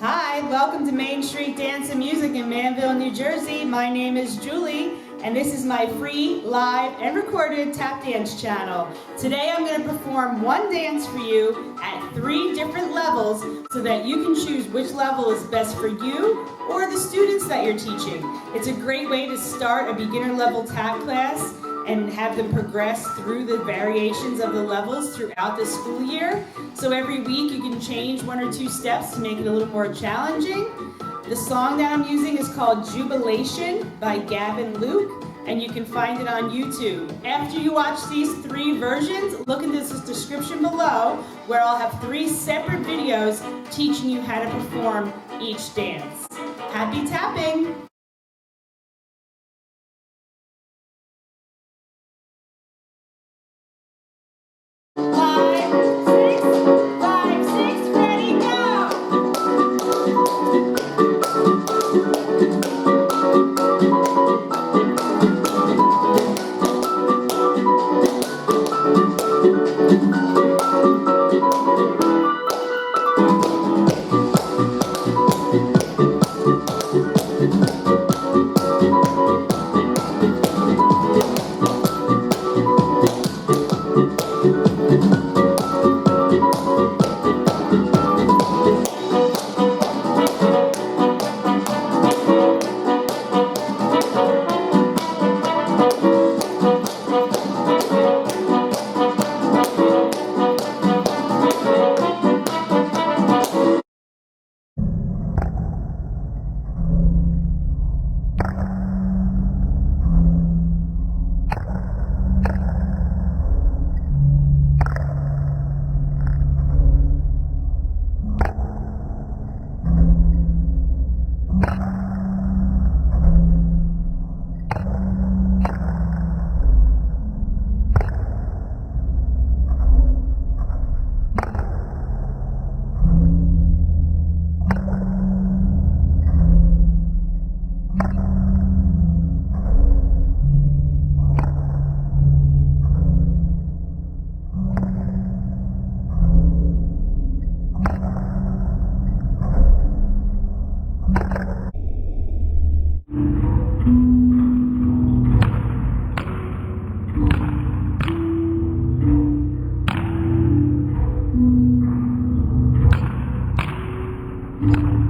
Hi, welcome to Main Street Dance and Music in Manville, New Jersey. My name is Julie, and this is my free, live, and recorded tap dance channel. Today I'm going to perform one dance for you at 3 different levels so that you can choose which level is best for you or the students that you're teaching. It's a great way to start a beginner level tap class and have them progress through the variations of the levels throughout the school year. So every week you can change 1 or 2 steps to make it a little more challenging. The song that I'm using is called Jubilation by Gavin Luke, and you can find it on YouTube. After you watch these 3 versions, look in this description below where I'll have 3 separate videos teaching you how to perform each dance. Happy tapping! Mm-hmm.